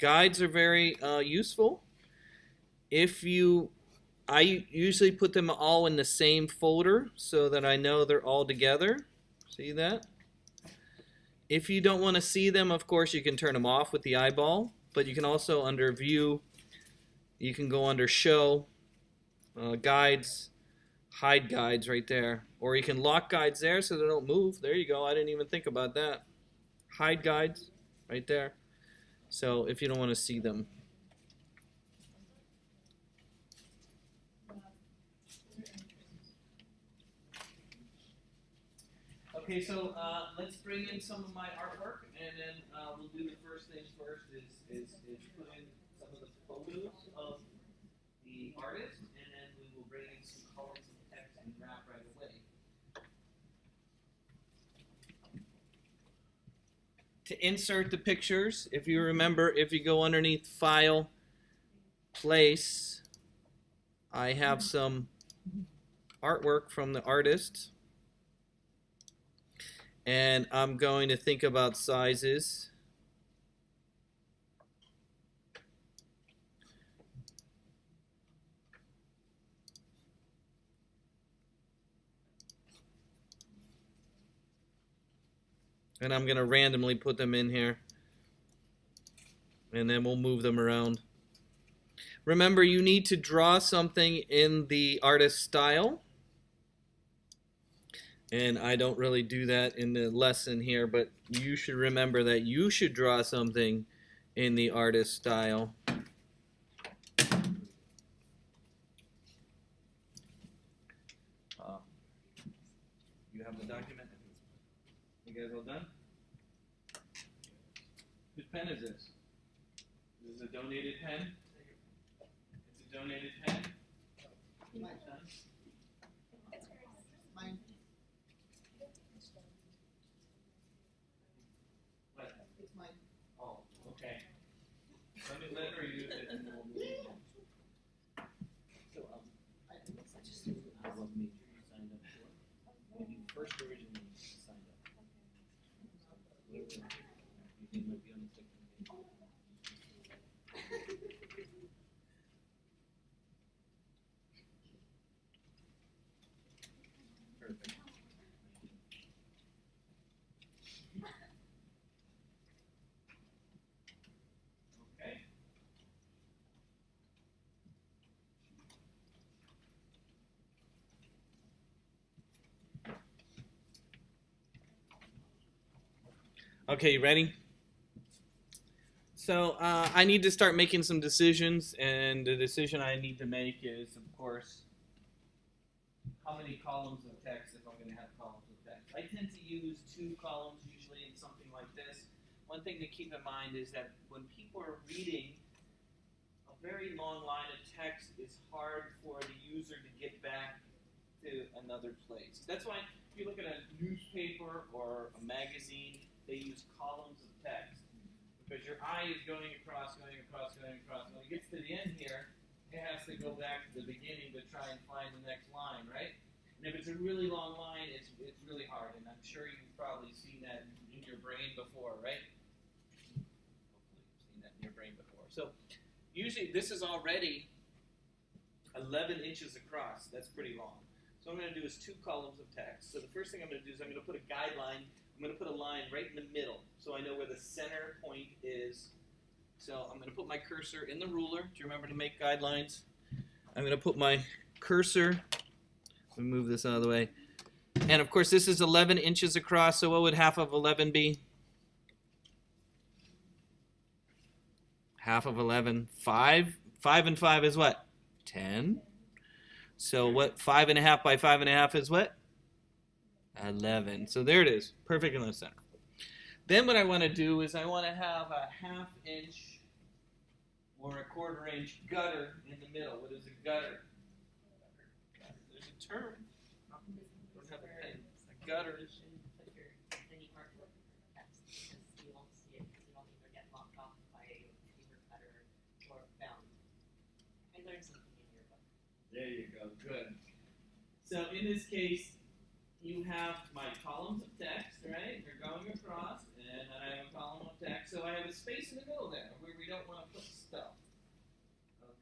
Guides are very useful. I usually put them all in the same folder so that I know they're all together. See that? If you don't want to see them, of course, you can turn them off with the eyeball, but you can also, under View, you can go under Show, Guides, Hide Guides right there. Or you can lock guides there so they don't move. There you go. I didn't even think about that. Hide Guides right there. So if you don't want to see them. Okay, so let's bring in some of my artwork, and then we'll do the first things first is put in some of the photos of the artist, and then we will bring in some colors of text and wrap right away. To insert the pictures, if you remember, if you go underneath File, Place, I have some artwork from the artist. And I'm going to think about sizes. And I'm going to randomly put them in here. And then we'll move them around. Remember, you need to draw something in the artist style. And I don't really do that in the lesson here, but you should remember that you should draw something in the artist style. You have the document? You guys all done? Whose pen is this? Is this a donated pen? It's a donated pen? Mine. It's mine. Oh, okay. Let her use it and we'll move on. So, I just wasn't made sure you signed up for it. When you first originally signed up. Whatever. Your name might be on the second page. Perfect. Okay. Okay, you ready? So I need to start making some decisions, and the decision I need to make is, of course, how many columns of text if I'm going to have columns of text. I tend to use 2 columns usually in something like this. One thing to keep in mind is that when people are reading, a very long line of text is hard for the user to get back to another place. That's why if you look at a newspaper or a magazine, they use columns of text. Because your eye is going across, going across, going across. When it gets to the end here, it has to go back to the beginning to try and find the next line, right? And if it's a really long line, it's really hard. And I'm sure you've probably seen that in your brain before, right? Hopefully you've seen that in your brain before. So usually this is already 11 inches across. That's pretty long. So what I'm going to do is 2 columns of text. So the first thing I'm going to do is I'm going to put a guideline. I'm going to put a line right in the middle so I know where the center point is. So I'm going to put my cursor in the ruler. Do you remember to make guidelines? I'm going to put my cursor. Let me move this out of the way. And of course this is 11 inches across, so what would half of 11 be? Half of 11, 5. 5 and 5 is what? 10. So what 5.5 by 5.5 is what? 11. So there it is, perfect in the center. Then what I want to do is I want to have a 1/2 inch or a 1/4 inch gutter in the middle. What is a gutter? There's a term. I don't have a pen. A gutter. Put your any artwork text because you won't see it because you don't either get locked off by a paper cutter or bound. I learned something in your book. There you go. Good. So in this case, you have my columns of text, right? They're going across, and then I have a column of text. So I have a space in the middle there where we don't don't want to put stuff.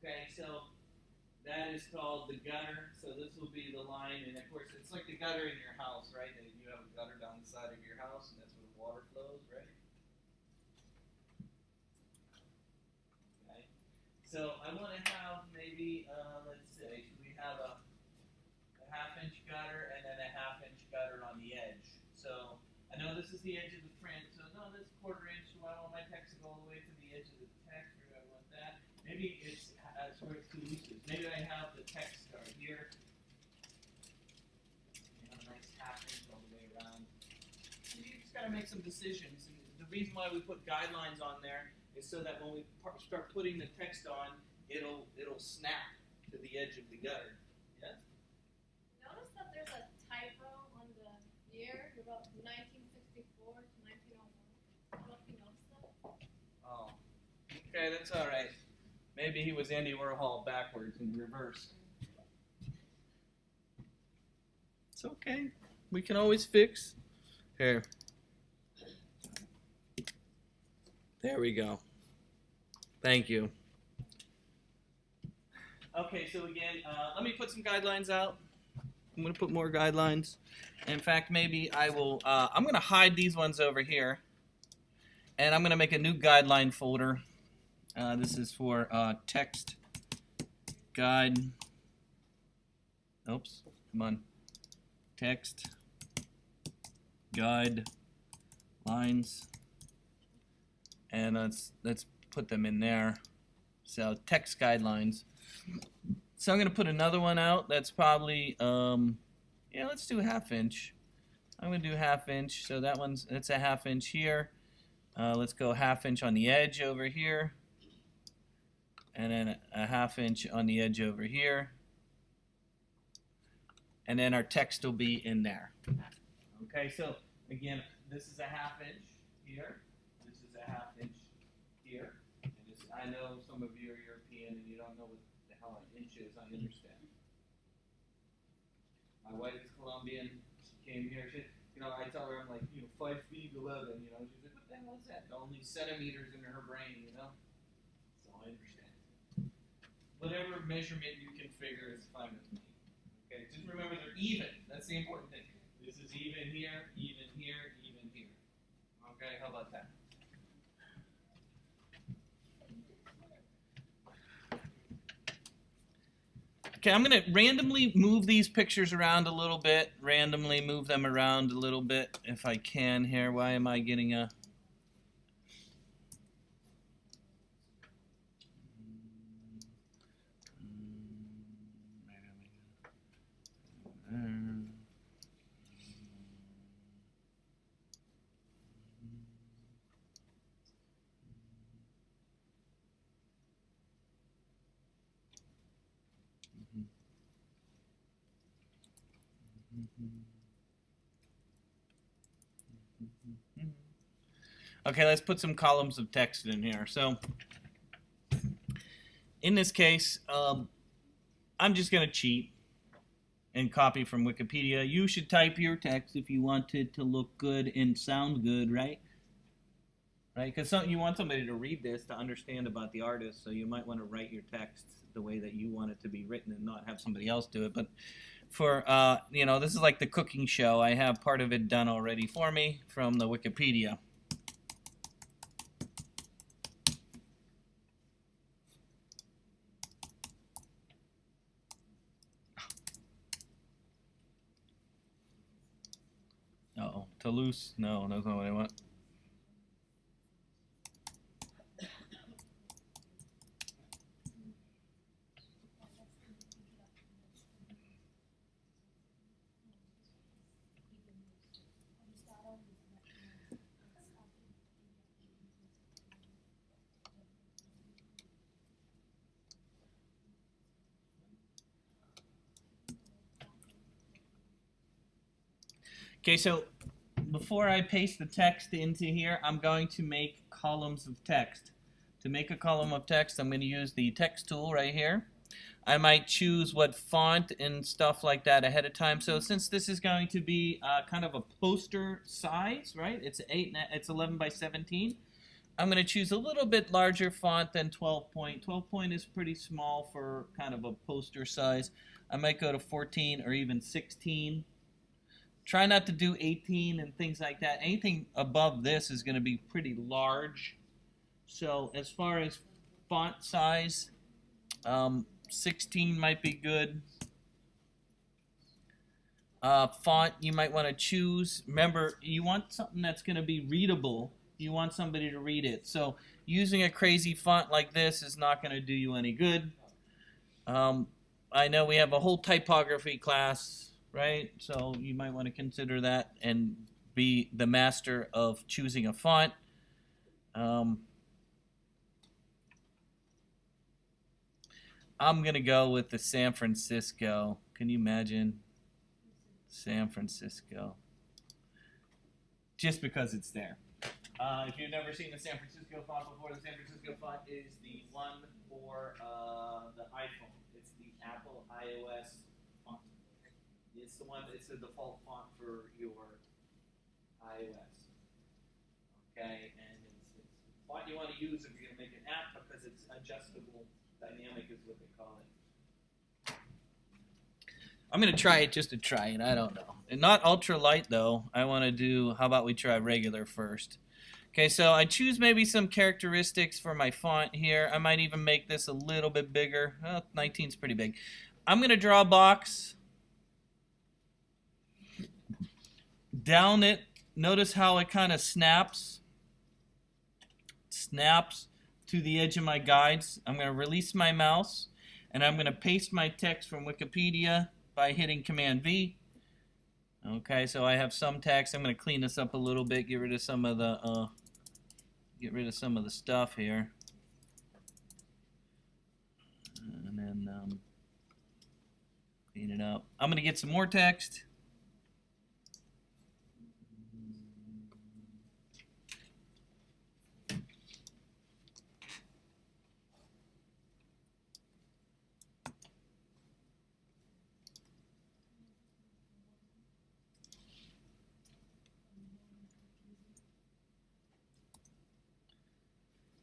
Okay, so that is called the gutter. So this will be the line, and of course it's like the gutter in your house, right? And you have a gutter down the side of your house, and that's where the water flows, right? Okay. So I want to have maybe, let's say, we have a half-inch gutter and then a half-inch gutter on the edge. So I know this is the edge of the print, so no, that's quarter-inch. Do I want my text to go all the way to the edge of the text, or do I want that? Maybe it's where it's two uses. Maybe I have the text start here. You have a nice half-inch all the way around. And you just got to make some decisions. And the reason why we put guidelines on there is so that when we start putting the text on, it'll snap to the edge of the gutter. Yes? Notice that there's a typo on the year, about 1964 to 1901. I don't know if you noticed that. Oh. Okay, that's all right. Maybe he was Andy Warhol backwards in reverse. It's okay. We can always fix. Here. There we go. Thank you. Okay, so again, let me put some guidelines out. I'm going to put more guidelines. In fact, maybe I will, I'm going to hide these ones over here. And I'm going to make a new guideline folder. This is for text guide. Oops, come on. Text guide lines. And let's put them in there. So text guidelines. So I'm going to put another one out. That's probably, yeah, let's do half-inch. I'm going to do half-inch. So that's a half-inch here. Let's go half-inch on the edge over here. And then a half-inch on the edge over here. And then our text will be in there. Okay, so again, this is a half-inch here. This is a half-inch here. And I know some of you are European and you don't know what the hell an inch is. I understand. My wife is Colombian. She came here. I tell her I'm like, 5 feet 11. She's like, what the hell is that? Only centimeters in her brain, So I understand. Whatever measurement you can figure is fine with me. Okay, just remember they're even. That's the important thing. This is even here, even here, even here. Okay, how about that? Okay, I'm going to randomly move these pictures around a little bit. Randomly move them around a little bit if I can here. Why am I getting a... Okay, let's put some columns of text in here. So, in this case, I'm just going to cheat and copy from Wikipedia. You should type your text if you want it to look good and sound good, right? Right? Because you want somebody to read this to understand about the artist, so you might want to write your text the way that you want it to be written and not have somebody else do it. But for, this is like the cooking show. I have part of it done already for me from the Wikipedia. Uh-oh. Toulouse? No, that's not what I want. Okay, so before I paste the text into here, I'm going to make columns of text. To make a column of text, I'm going to use the text tool right here. I might choose what font and stuff like that ahead of time. So since this is going to be kind of a poster size, right? It's 11 by 17. I'm going to choose a little bit larger font than 12 point. 12 point is pretty small for kind of a poster size. I might go to 14 or even 16. Try not to do 18 and things like that. Anything above this is going to be pretty large. So as far as font size, 16 might be good. Font you might want to choose. Remember, you want something that's going to be readable. You want somebody to read it. So using a crazy font like this is not going to do you any good. I know we have a whole typography class, right? So you might want to consider that and be the master of choosing a font. I'm going to go with the San Francisco. Can you imagine? San Francisco. Just because it's there. If you've never seen the San Francisco font before, the San Francisco font is the one for the iPhone. It's the Apple iOS font. It's the one. It's the default font for your iOS. Okay, and it's the font you want to use if you're going to make an app because it's adjustable, dynamic is what they call it. I'm going to try it just to try it. I don't know. And not ultra light though. I want to do. How about we try regular first? Okay, so I choose maybe some characteristics for my font here. I might even make this a little bit bigger. 19 is pretty big. I'm going to draw a box. Down it. Notice how it kind of snaps. Snaps to the edge of my guides. I'm going to release my mouse. And I'm going to paste my text from Wikipedia by hitting Command V. Okay, so I have some text. I'm going to clean this up a little bit. Get rid of some of the stuff here, and then clean it up. I'm going to get some more text.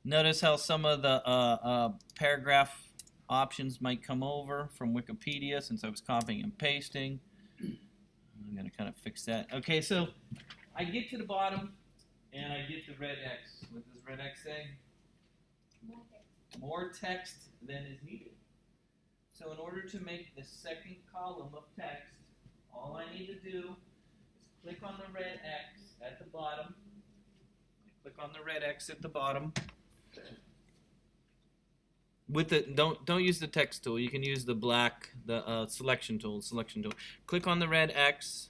Notice how some of the paragraph options might come over from Wikipedia since I was copying and pasting. I'm going to kind of fix that. Okay, so I get to the bottom and I get the red X. What does red X say? More text than is needed. So in order to make the second column of text, all I need to do is click on the red X at the bottom. Click on the red X at the bottom. With the don't use the text tool. You can use the selection tool. Click on the red X.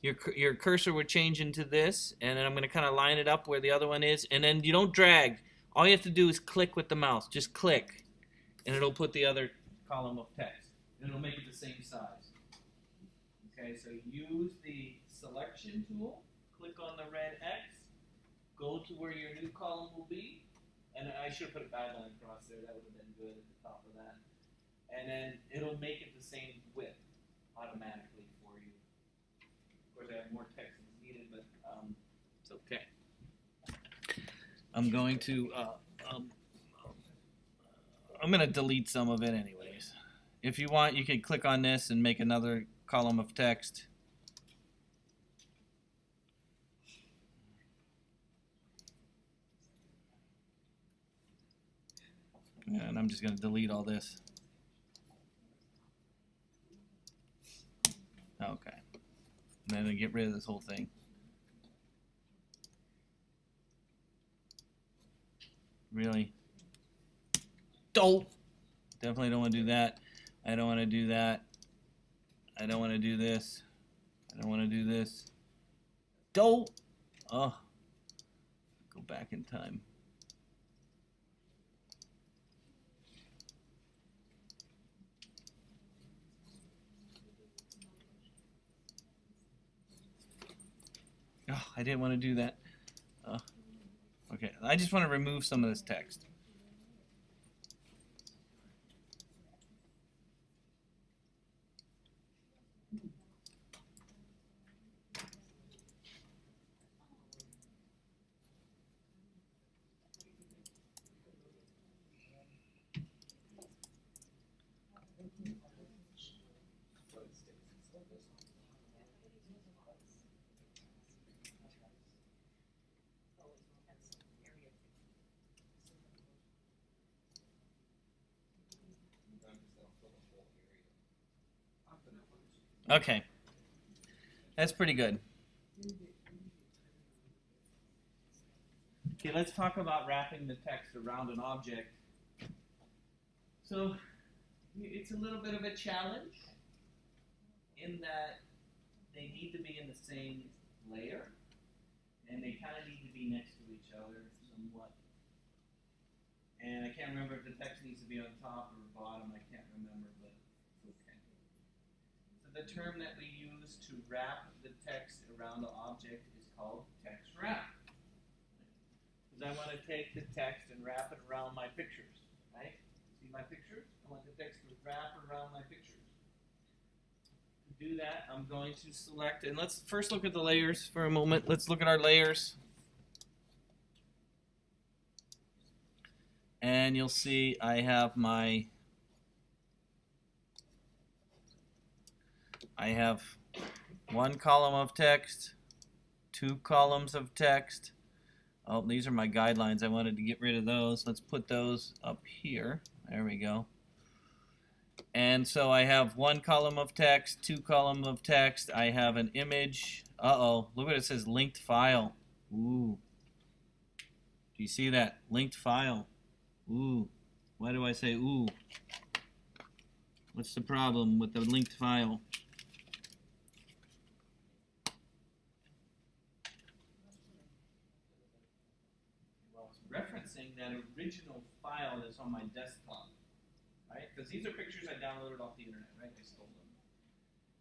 Your cursor would change into this, and then I'm going to kind of line it up where the other one is, and then you don't drag. All you have to do is click with the mouse. Just click, and it'll put the other column of text, and it'll make it the same size. Okay, so use the selection tool. Click on the red X. Go to where your new column will be. And I should have put a guideline across there. That would have been good at the top of that. And then it'll make it the same width automatically for you. Of course, I have more text than needed, but it's okay. I'm going to delete some of it anyways. If you want, you can click on this and make another column of text. And I'm just going to delete all this. Okay. And then I get rid of this whole thing. Really? Don't! Definitely don't want to do that. I don't want to do that. I don't want to do this. I don't want to do this. Don't! Oh. Go back in time. Oh, I didn't want to do that. Okay, I just want to remove some of this text. Okay. That's pretty good. Okay, let's talk about wrapping the text around an object. So, it's a little bit of a challenge in that they need to be in the same layer, and they kind of need to be next to each other somewhat. And I can't remember if the text needs to be on top or bottom. I can't remember, but okay. So the term that we use to wrap the text around the object is called text wrap. Because I want to take the text and wrap it around my pictures, right? See my pictures? I want the text to wrap around my pictures. To do that, I'm going to select, and let's first look at the layers for a moment. Let's look at our layers. And you'll see I have one column of text, two columns of text. Oh, these are my guidelines. I wanted to get rid of those. Let's put those up here. There we go. And so I have one column of text, two columns of text. I have an image. Uh-oh, look what it says, linked file. Ooh. Do you see that? Linked file. Ooh. Why do I say ooh? What's the problem with the linked file? Well, it's referencing that original file that's on my desktop, right? Because these are pictures I downloaded off the internet, right? I stole them.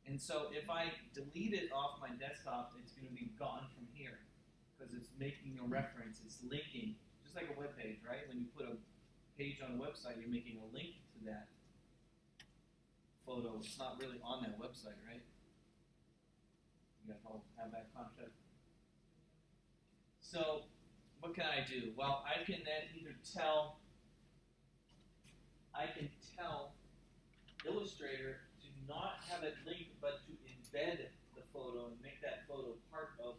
And so if I delete it off my desktop, it's going to be gone from here because it's making a reference. It's linking, just like a web page, right? When you put a page on a website, you're making a link to that photo. It's not really on that website, right? You guys all have that concept. So what can I do? Well, I can then either tell Illustrator to not have it linked, but to embed the photo and make that photo part of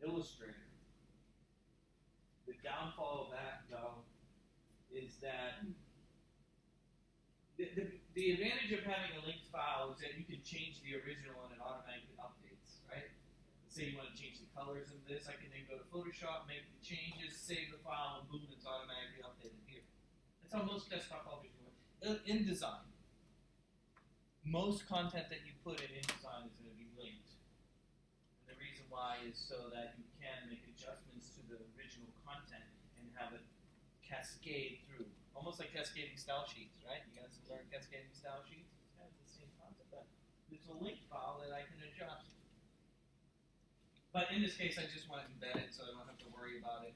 Illustrator. The downfall of that, though, is that the advantage of having a linked file is that you can change the original and it automatically updates, right? Let's say you want to change the colors of this, I can then go to Photoshop, make the changes, save the file, and boom, it's automatically updated here. That's how most desktop publishers work. InDesign, most content that you put in InDesign is going to be linked. And the reason why is so that you can make adjustments to the original content and have it cascade through. Almost like cascading style sheets, right? You guys learn cascading style sheets? It's kind of the same concept. But there's a link file that I can adjust. But in this case, I just want to embed it so I don't have to worry about it.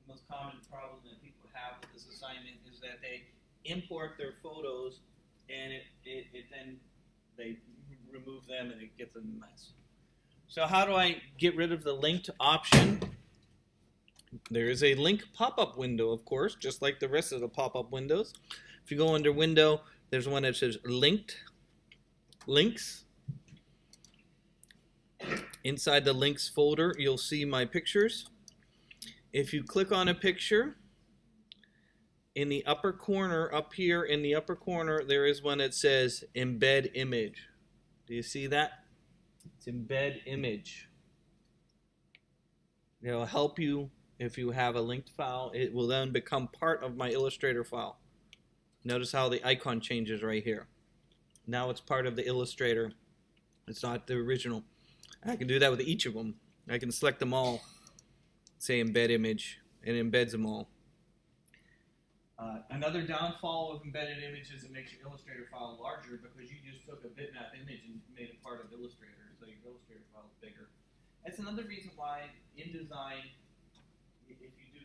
The most common problem that people have with this assignment is that they import their photos and it then they remove them and it gets a mess. So how do I get rid of the linked option? There is a link pop-up window, of course, just like the rest of the pop-up windows. If you go under Window, there's one that says Linked, Links. Inside the Links folder, you'll see my pictures. If you click on a picture, in the upper corner, up here in the upper corner, there is one that says Embed Image. Do you see that? It's Embed Image. It'll help you. If you have a linked file, it will then become part of my Illustrator file. Notice how the icon changes right here. Now it's part of the Illustrator. It's not the original. I can do that with each of them. I can select them all, say embed image, and it embeds them all. Another downfall of embedded images, it makes your Illustrator file larger because you just took a bitmap image and made it part of Illustrator, so your Illustrator file is bigger. That's another reason why InDesign, if you do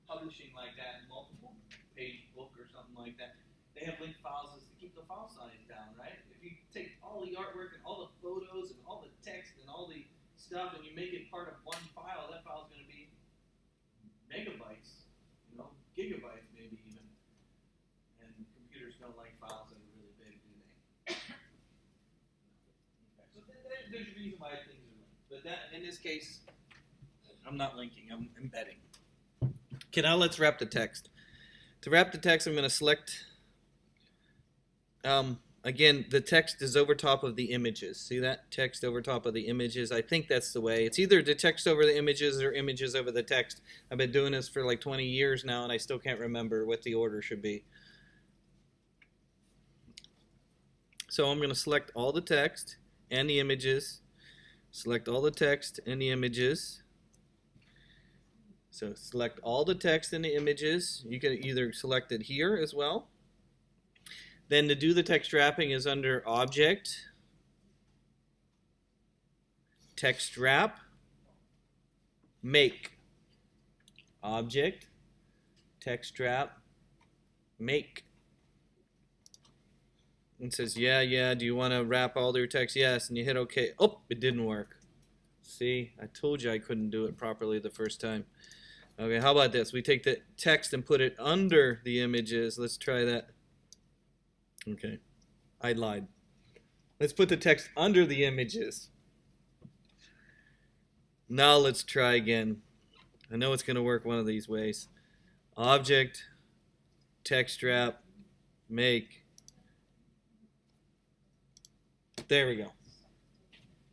publishing like that, multiple page book or something like that, they have linked files is to keep the file size down, right? If you take all the artwork and all the photos and all the text and all the stuff and you make it part of one file, that file is going to be megabytes, you know, gigabytes maybe even. And computers don't like files that are really big, do they? Okay. So there's a reason why things are linked. But that, in this case, I'm not linking, I'm embedding. Okay, now let's wrap the text. To wrap the text, I'm going to select again, the text is over top of the images. See that text over top of the images? I think that's the way. It's either the text over the images or images over the text. I've been doing this for like 20 years now, and I still can't remember what the order should be. So I'm going to select all the text and the images. Select all the text and the images. So select all the text and the images. You can either select it here as well. Then to do the text wrapping is under Object, Text Wrap, Make. Object, Text Wrap, Make. It says, yeah, do you want to wrap all your text? Yes, and you hit OK. Oh, it didn't work. See, I told you I couldn't do it properly the first time. Okay, how about this? We take the text and put it under the images. Let's try that. Okay, I lied. Let's put the text under the images. Now let's try again. I know it's going to work one of these ways. Object, Text Wrap, Make. There we go.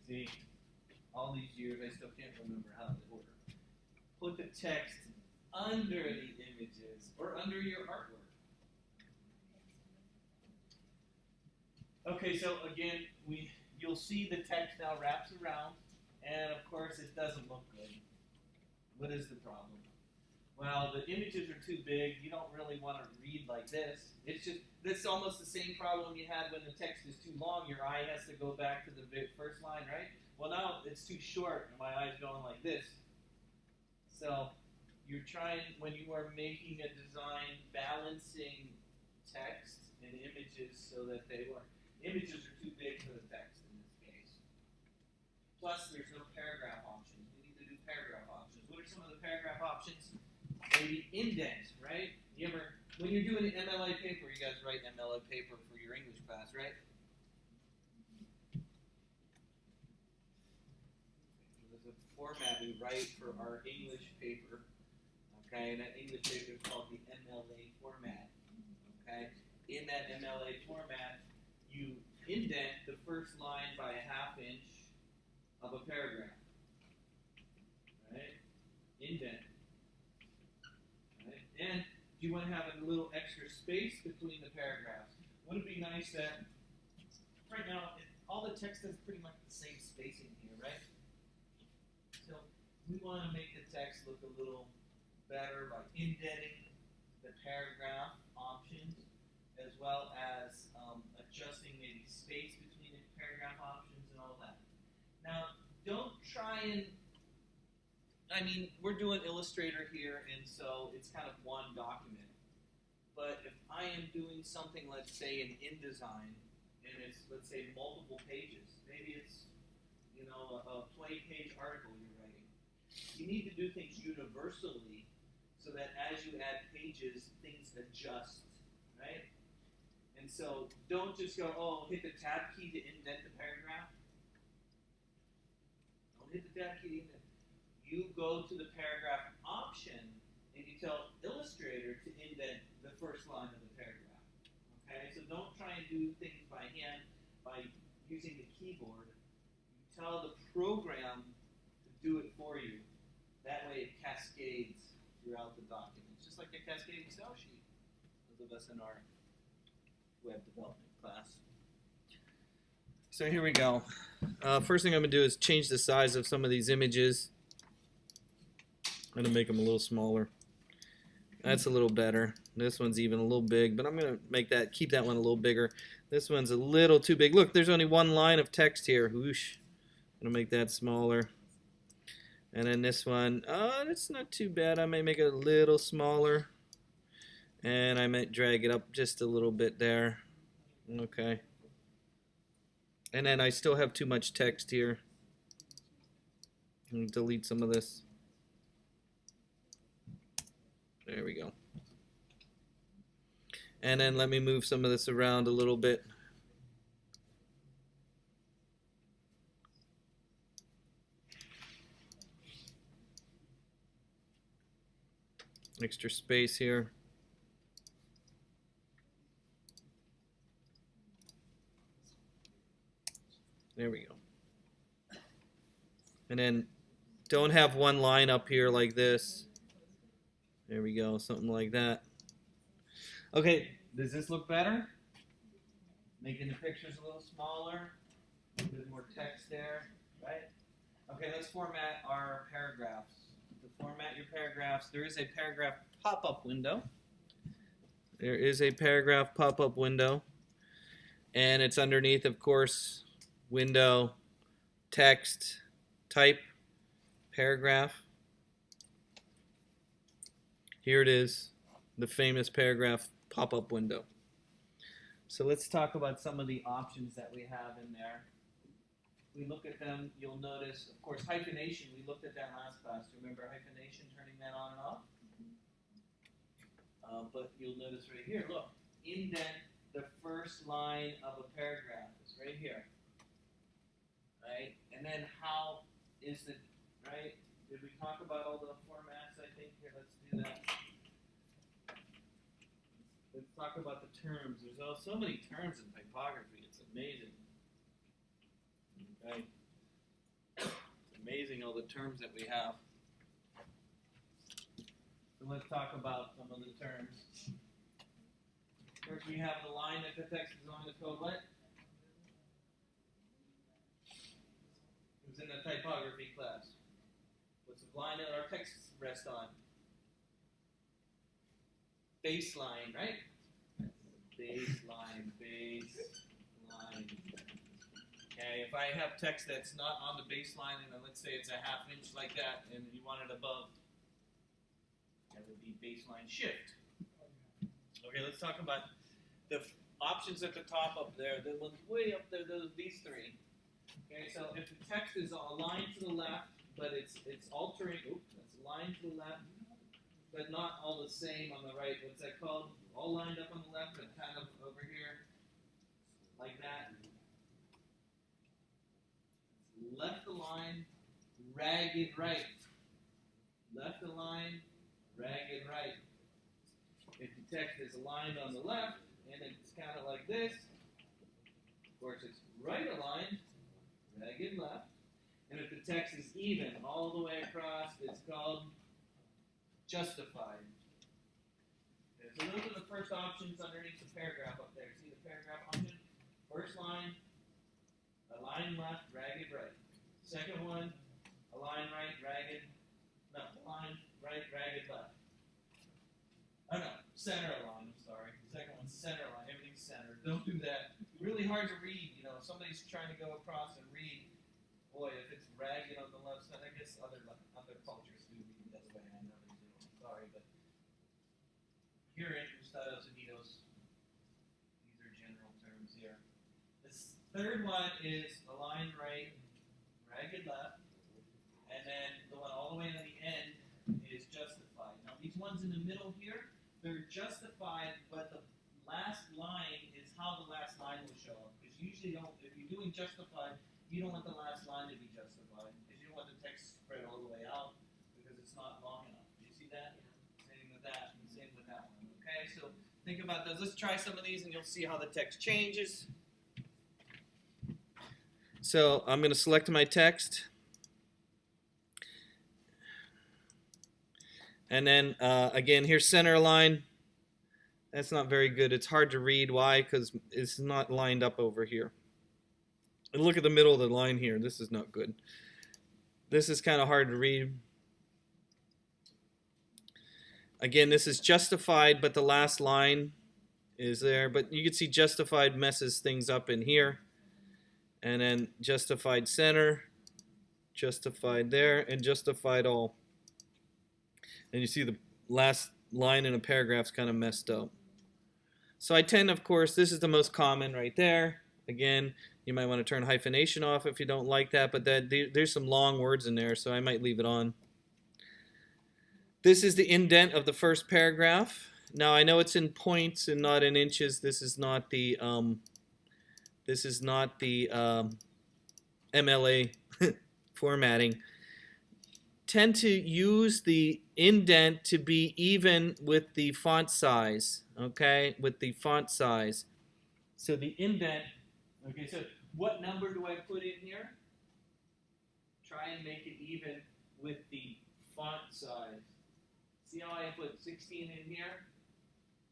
See, all these years I still can't remember how to order. Put the text under the images or under your artwork. Okay, so again, you'll see the text now wraps around, and of course it doesn't look good. What is the problem? Well, the images are too big. You don't really want to read like this. It's just, this is almost the same problem you had when the text is too long. Your eye has to go back to the first line, right? Well, now it's too short, and my eye's going like this. So you're trying, when you are making a design, balancing text and images so that they work. Images are too big for the text in this case. Plus, there's no paragraph options. We need to do paragraph options. What are some of the paragraph options? Maybe indent, right? You ever, when you're doing an MLA paper, you guys write MLA paper for your English class, right? There's a format we write for our English paper, okay? And that English paper is called the MLA format, okay? In that MLA format, you indent the first line by a ½ inch of a paragraph, right? Indent. And you want to have a little extra space between the paragraphs. Would it be nice that, right now, all the text has pretty much the same spacing here, right? So we want to make the text look a little better by indenting the paragraph options, as well as adjusting maybe space between the paragraph options and all that. Now, don't try and, I mean, we're doing Illustrator here, and so it's kind of one document. But if I am doing something, let's say in InDesign, and it's, let's say, multiple pages, maybe it's, you know, a 20-page article you're writing. You need to do things universally so that as you add pages, things adjust, right? And so don't just go, oh, hit the tab key to indent the paragraph. Don't hit the tab key to indent. You go to the paragraph option and you tell Illustrator to indent the first line of the paragraph. Okay, so don't try and do things by hand by using the keyboard. You tell the program to do it for you. That way it cascades throughout the document, just like a cascading style sheet. Those of us in our web development class. So here we go. First thing I'm going to do is change the size of some of these images. I'm going to make them a little smaller. That's a little better. This one's even a little big, but I'm going to make that, keep that one a little bigger. This one's a little too big. Look, there's only one line of text here. Whoosh. I'm going to make that smaller. And then this one, it's not too bad. I may make it a little smaller. And I might drag it up just a little bit there. Okay. And then I still have too much text here. I'll delete some of this. There we go. And then let me move some of this around a little bit. Extra space here. There we go. And then don't have one line up here like this. There we go, something like that. Okay, does this look better? Making the pictures a little smaller, a little bit more text there, right? Okay, let's format our paragraphs. To format your paragraphs, there is a paragraph pop-up window. There is a paragraph pop-up window. And it's underneath, of course, window, text, type, paragraph. Here it is, the famous paragraph pop-up window. So let's talk about some of the options that we have in there. We look at them, you'll notice, of course, hyphenation, we looked at that last class. Remember hyphenation, turning that on and off? But you'll notice right here, look, indent the first line of a paragraph is right here. Right? And then how is the, right? Did we talk about all the formats, I think? Here, let's do that. Let's talk about the terms. There's so many terms in typography. It's amazing. Okay? It's amazing all the terms that we have. So let's talk about some of the terms. First, we have the line that the text is on. It's called what? It was in the typography class. What's the line that our text rests on? Baseline, right? Baseline, baseline. Okay, if I have text that's not on the baseline, and then let's say it's a ½ inch like that, and you want it above, that would be baseline shift. Okay, let's talk about the options at the top up there. The ones way up there, these three. Okay, so if the text is aligned to the left, but it's altering, that's aligned to the left, but not all the same on the right. What's that called? All lined up on the left, but kind of over here, like that. Left align, ragged right. Left align, ragged right. If the text is aligned on the left, and it's kind of like this, of course it's right aligned, ragged left. And if the text is even all the way across, it's called justified. Okay, so those are the first options underneath the paragraph up there. See the paragraph option? First line, align left, ragged right. Second one, align right, ragged, no, align right, ragged left. Oh no, center align, I'm sorry. Second one, center align, everything's centered. Don't do that. Really hard to read, you know, if somebody's trying to go across and read, boy, if it's ragged on the left side, I guess other cultures do read that way, I know they do, I'm sorry, but here in Estados Unidos, these are general terms here. This third one is align right, ragged left, and then the one all the way to the end is justified. Now these ones in the middle here, they're justified, but the last line is how the last line will show up. Because usually if you're doing justified, you don't want the last line to be justified, because you don't want the text spread all the way out, because it's not long enough. Do you see that? Same with that, and same with that one. Okay, so think about those. Let's try some of these, and you'll see how the text changes. So I'm going to select my text. And then, again, here's center line. That's not very good. It's hard to read. Why? Because it's not lined up over here. And look at the middle of the line here. This is not good. This is kind of hard to read. Again, this is justified, but the last line is there. But you can see justified messes things up in here. And then justified center, justified there, and justified all. And you see the last line in a paragraph's kind of messed up. So I tend, of course, this is the most common right there. Again, you might want to turn hyphenation off if you don't like that, but there's some long words in there, so I might leave it on. This is the indent of the first paragraph. Now I know it's in points and not in inches. This is not the MLA formatting. Tend to use the indent to be even with the font size, okay, with the font size. So the indent, okay, so What number do I put in here? Try and make it even with the font size. See how I put 16 in here?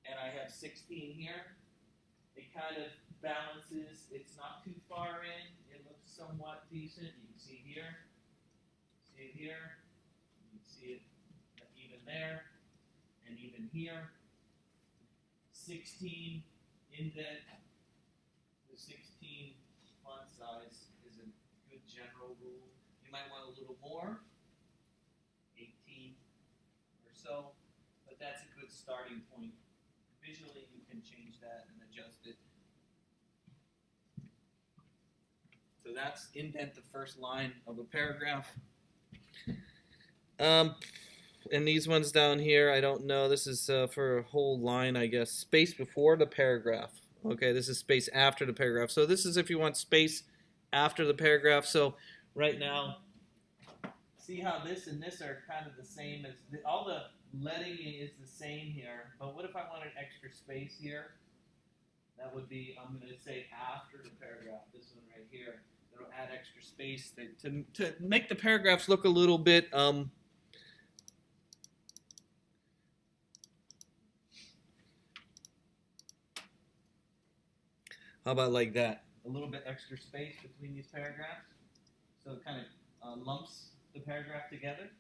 And I have 16 here? It kind of balances. It's not too far in. It looks somewhat decent. You can see here. See it here. You can see it even there. And even here. 16 indent. The 16 font size is a good general rule. You might want a little more. 18 or so. But that's a good starting point. Visually, you can change that and adjust it. So that's indent the first line of a paragraph. And these ones down here, I don't know. This is for a whole line, I guess. Space before the paragraph. Okay, this is space after the paragraph. So this is if you want space after the paragraph. So right now, see how this and this are kind of the same as all the leading is the same here. But what if I wanted extra space here? That would be, I'm going to say after the paragraph, this one right here. It'll add extra space to make the paragraphs look a little bit how about like that? A little bit extra space between these paragraphs. So it kind of lumps the paragraph together.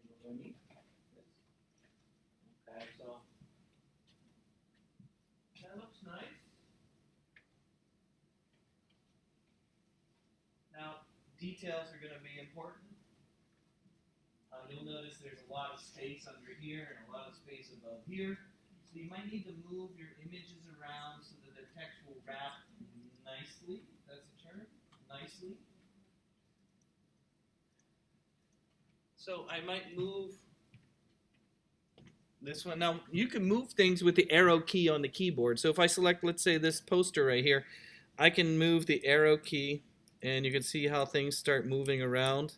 You know what I mean? Okay, so that looks nice. Now, details are going to be important. You'll notice there's a lot of space under here and a lot of space above here. So you might need to move your images around so that the text will wrap nicely. That's the term, nicely. So I might move this one. Now, you can move things with the arrow key on the keyboard. So if I select, let's say, this poster right here, I can move the arrow key, and you can see how things start moving around.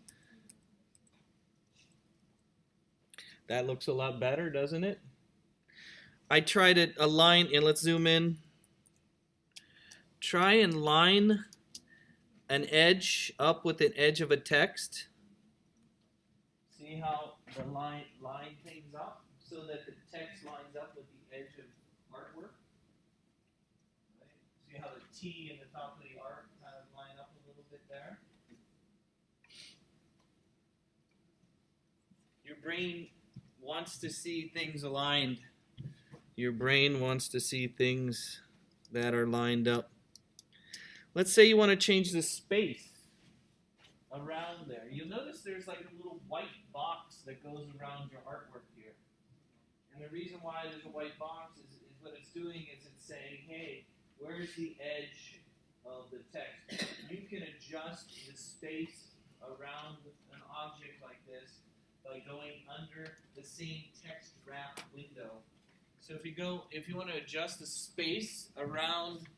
That looks a lot better, doesn't it? I tried to align, and let's zoom in. Try and line an edge up with an edge of a text. See how the line things up so that the text lines up with the edge of artwork. Right? See how the T in the top of the art kind of line up a little bit there. Your brain wants to see things aligned. Your brain wants to see things that are lined up. Let's say you want to change the space around there. You'll notice there's like a little white box that goes around your artwork here. And the reason why there's a white box is what it's doing is it's saying, hey, where's the edge of the text? You can adjust the space around an object like this by going under the same text wrap window. So if you want to adjust the space around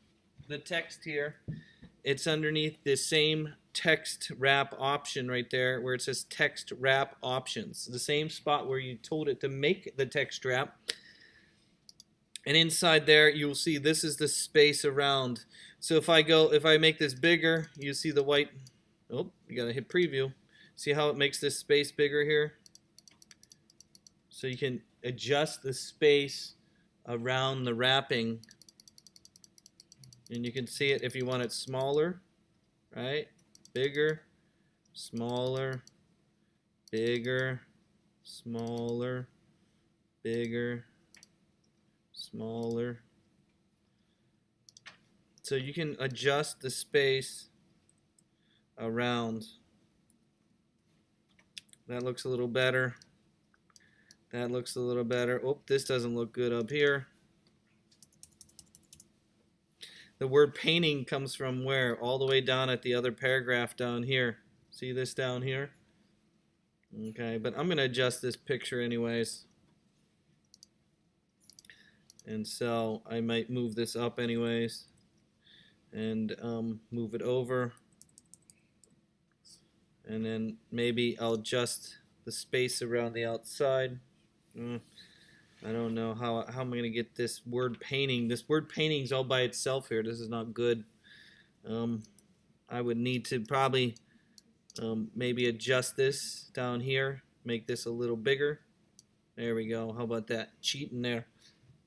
the text here, it's underneath the same text wrap option right there where it says text wrap options. The same spot where you told it to make the text wrap. And inside there you'll see this is the space around. So if I make this bigger, you see the white, oh, you gotta hit preview. See how it makes this space bigger here? So you can adjust the space around the wrapping, and you can see it if you want it smaller, right? Bigger, smaller, bigger, smaller, bigger, smaller. So you can adjust the space around. That looks a little better. That looks a little better. Oh, this doesn't look good up here. The word painting comes from where? All the way down at the other paragraph down here. See this down here? Okay, but I'm going to adjust this picture anyways. And so I might move this up anyways. And move it over. And then maybe I'll adjust the space around the outside. I don't know how am I gonna get this word painting. This word painting's all by itself here. This is not good. I would need to probably maybe adjust this down here, make this a little bigger. There we go. How about that? Cheating there.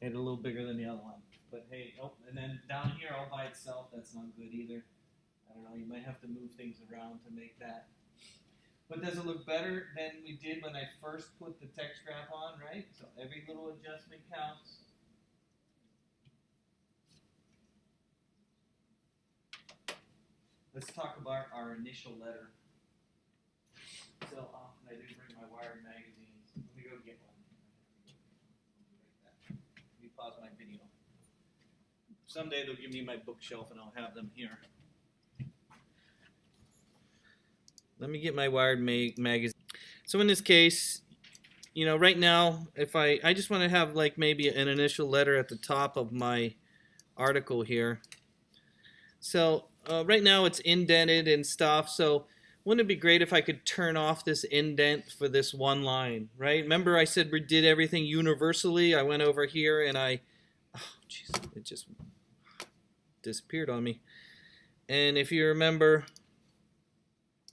Made it a little bigger than the other one. But hey, oh, and then down here all by itself, that's not good either. I don't know. You might have to move things around to make that. But does it look better than we did when I first put the text wrap on, right? So every little adjustment counts. Let's talk about our initial letter. So, I didn't bring my Wired magazines. Let me go get one. Let me pause my video. Someday they'll give me my bookshelf and I'll have them here. Let me get my Wired magazine. So in this case, you know, right now, if I just want to have like maybe an initial letter at the top of my article here. So right now it's indented and stuff. So wouldn't it be great if I could turn off this indent for this one line, right? Remember I said we did everything universally. I went over here and oh jeez, it just disappeared on me. And if you remember,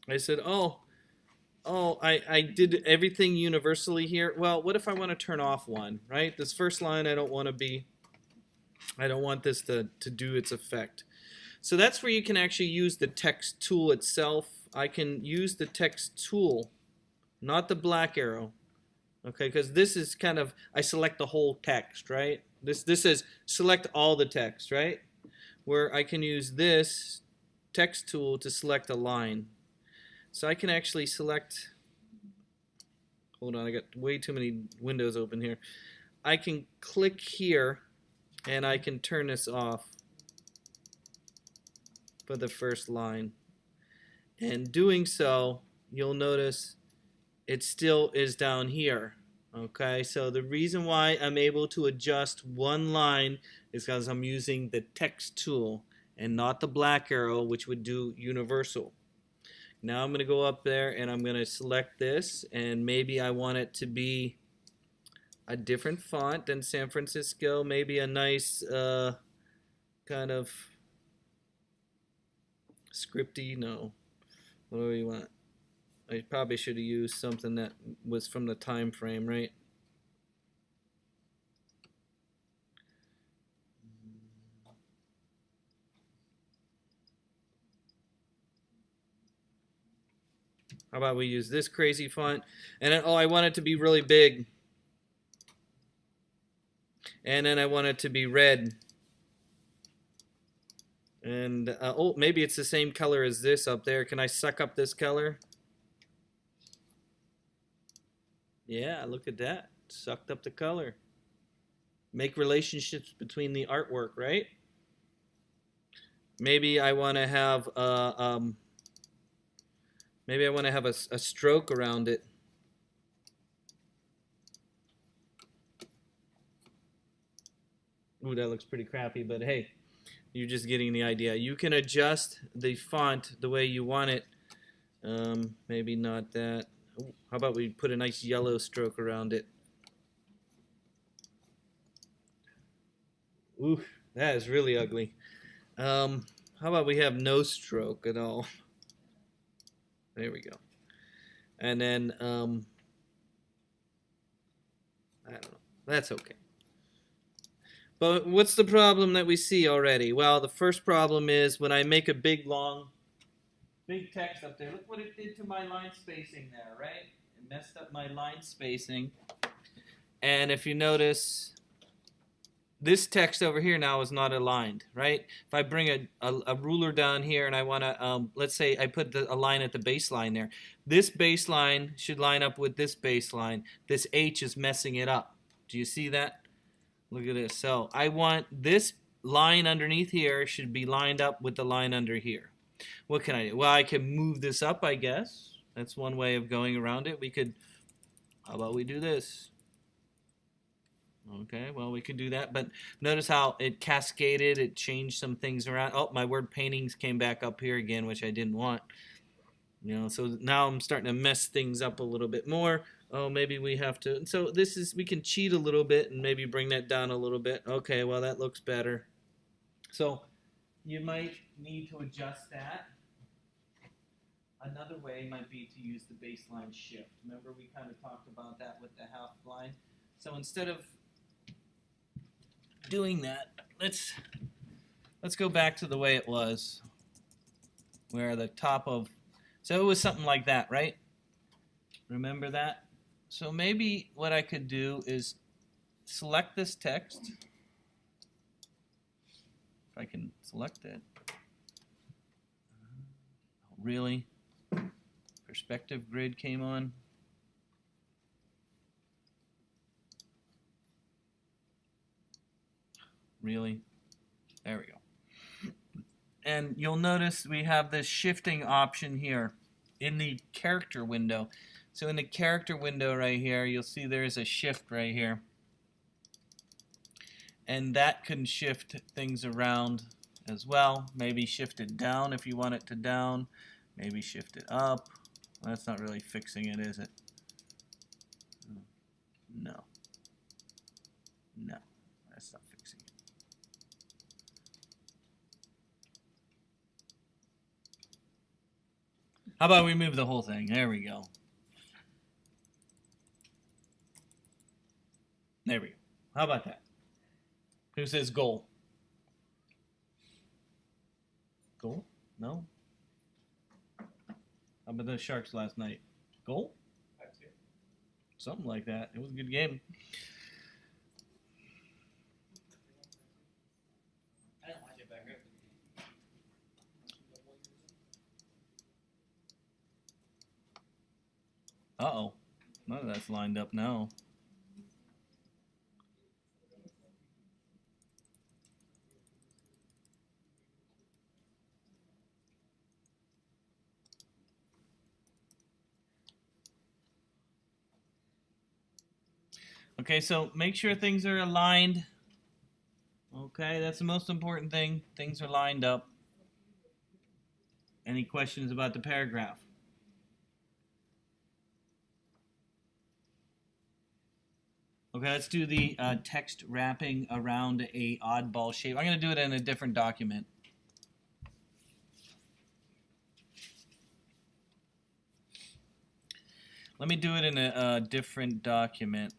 I said, I did everything universally here. Well, what if I want to turn off one, right? This first line, I don't want this to do its effect. So that's where you can actually use the text tool itself. I can use the text tool, not the black arrow, okay? Because this is kind of, I select the whole text, right? This says select all the text, right? Where I can use this text tool to select a line. So I can actually select, hold on, I got way too many windows open here. I can click here and I can turn this off for the first line. And doing so, you'll notice it still is down here. Okay, so the reason why I'm able to adjust one line is because I'm using the text tool and not the black arrow, which would do universal. Now I'm going to go up there and I'm going to select this, and maybe I want it to be a different font than San Francisco, maybe a nice kind of scripty, no. What do we want? I probably should have used something that was from the time frame, right? How about we use this crazy font? And then, I want it to be really big. And then I want it to be red. And, maybe it's the same color as this up there. Can I suck up this color? Yeah, look at that. Sucked up the color. Make relationships between the artwork, right? Maybe I want to have a stroke around it. Ooh, that looks pretty crappy, but hey, you're just getting the idea. You can adjust the font the way you want it. Maybe not that. Ooh, how about we put a nice yellow stroke around it? Ooh, that is really ugly. How about we have no stroke at all? There we go. And then, I don't know. That's okay. But what's the problem that we see already? Well, the first problem is when I make a big text up there. Look what it did to my line spacing there, right? It messed up my line spacing. And if you notice, this text over here now is not aligned, right? If I bring a ruler down here and I want to, let's say I put a line at the baseline there. This baseline should line up with this baseline. This H is messing it up. Do you see that? Look at this. So I want this line underneath here should be lined up with the line under here. What can I do? Well, I can move this up, I guess. That's one way of going around it. How about we do this? Okay, well, we could do that, but notice how it cascaded, it changed some things around. Oh, my word paintings came back up here again, which I didn't want. You know, so now I'm starting to mess things up a little bit more. Oh, maybe we have to. So this is, we can cheat a little bit and maybe bring that down a little bit. Okay, well, that looks better. So you might need to adjust that. Another way might be to use the baseline shift. Remember, we kind of talked about that with the half line. So instead of doing that, let's go back to the way it was, where the top of, so it was something like that, right? Remember that? So maybe what I could do is select this text. If I can select it. Really? Perspective grid came on. Really? There we go. And you'll notice we have this shifting option here in the character window. So in the character window right here, you'll see there's a shift right here. And that can shift things around as well. Maybe shift it down if you want it to down. Maybe shift it up. Well, that's not really fixing it, is it? No. No, that's not fixing it. How about we move the whole thing? There we go. There we go. How about that? Who says goal? Goal? No? How about the Sharks last night? Goal? Something like that. It was a good game. I didn't watch it back here. Uh-oh. None of that's lined up now. Okay, so make sure things are aligned. Okay, that's the most important thing. Things are lined up. Any questions about the paragraph? Okay, let's do the text wrapping around a oddball shape. I'm going to do it in a different document. Let me do it in a different document.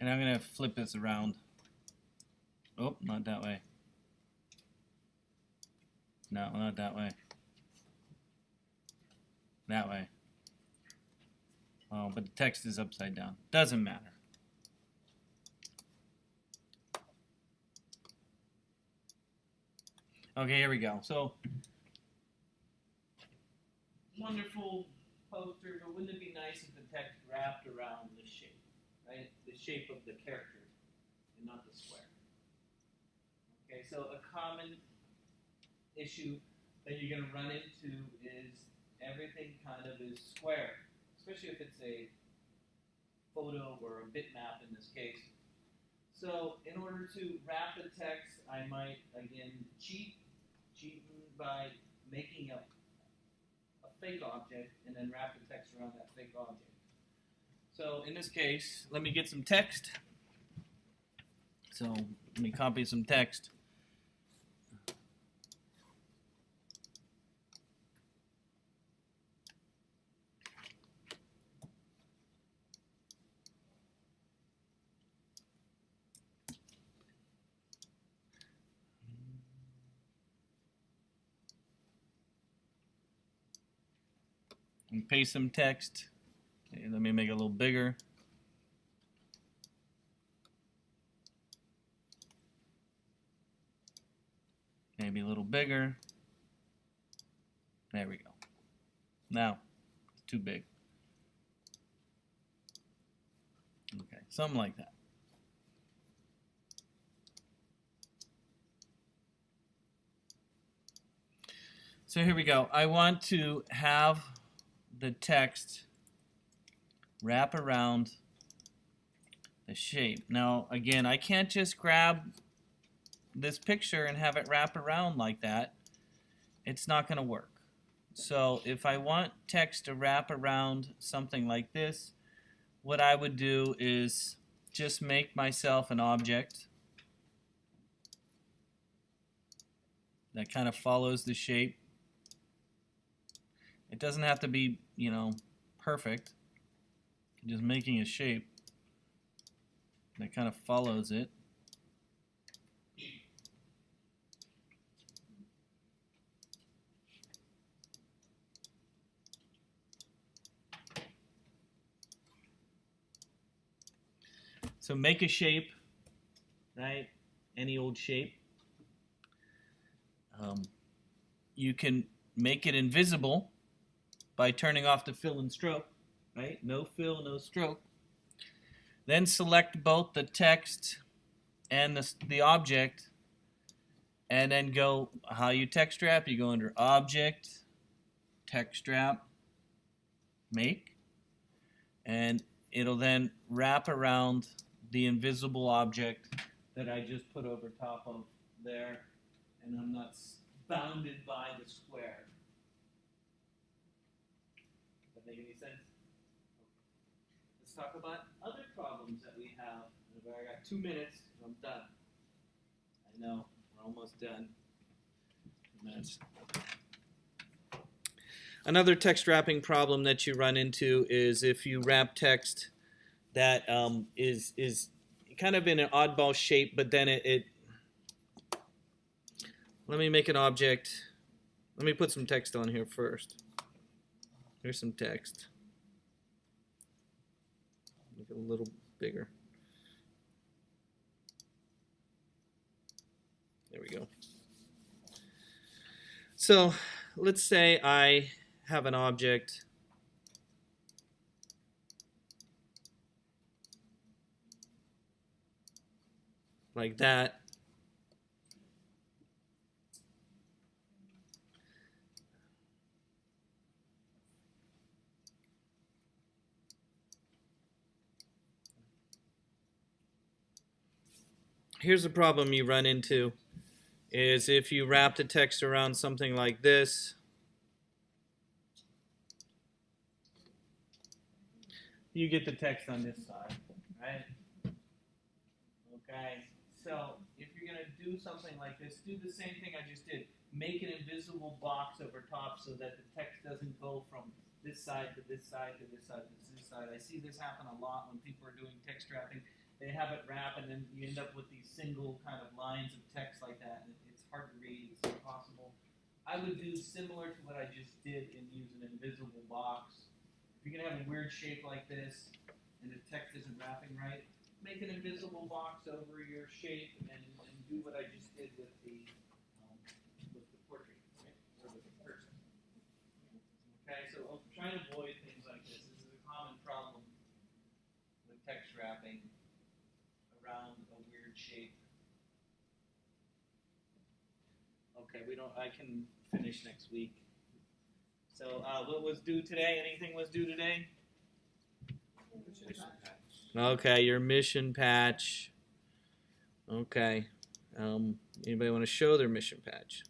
And I'm going to flip this around. Oh, not that way. No, not that way. That way. Oh, but the text is upside down. Doesn't matter. Okay, here we go. So, wonderful poster, but wouldn't it be nice if the text wrapped around the shape? Right? The shape of the character and not the square. Okay, so a common issue that you're going to run into is everything kind of is square, especially if it's a photo or a bitmap in this case. So in order to wrap the text, I might again cheat by making a fake object and then wrap the text around that fake object. So in this case, let me get some text. So let me copy some text. And paste some text. Okay, let me make it a little bigger. Maybe a little bigger. There we go. Now, it's too big. Okay, something like that. So here we go. I want to have the text wrap around the shape. Now, again, I can't just grab this picture and have it wrap around like that. It's not going to work. So if I want text to wrap around something like this, what I would do is just make myself an object that kind of follows the shape. It doesn't have to be, you know, perfect. Just making a shape that kind of follows it. So make a shape, right? Any old shape. You can make it invisible by turning off the fill and stroke, right? No fill, no stroke. Then select both the text and the object, and then go how you text wrap. You go under Object, Text Wrap, Make, and it'll then wrap around the invisible object that I just put over top of there, and I'm not bounded by the square. Does that make any sense? Let's talk about other problems that we have. I got 2 minutes, and I'm done. I know, we're almost done. Another text wrapping problem that you run into is if you wrap text that is kind of in an oddball shape, but then it let me make an object. Let me put some text on here first. Here's some text. Make it a little bigger. There we go. So let's say I have an object like that. Here's the problem you run into is if you wrap the text around something like this, you get the text on this side, right? Okay, so if you're going to do something like this, do the same thing I just did. Make an invisible box over top so that the text doesn't go from this side to this side to this side to this side. I see this happen a lot when people are doing text wrapping. They have it wrap and then you end up with these single kind of lines of text like that, and it's hard to read, it's impossible. I would do similar to what I just did and use an invisible box. If you're going to have a weird shape like this and the text isn't wrapping right, make an invisible box over your shape and do what I just did with the portrait, right? Or with the person. Okay, so I'll try to avoid things like this. This is a common problem with text wrapping around a weird shape. Okay, I can finish next week. So what was due today? Anything was due today? Okay, your mission patch. Okay. Anybody want to show their mission patch?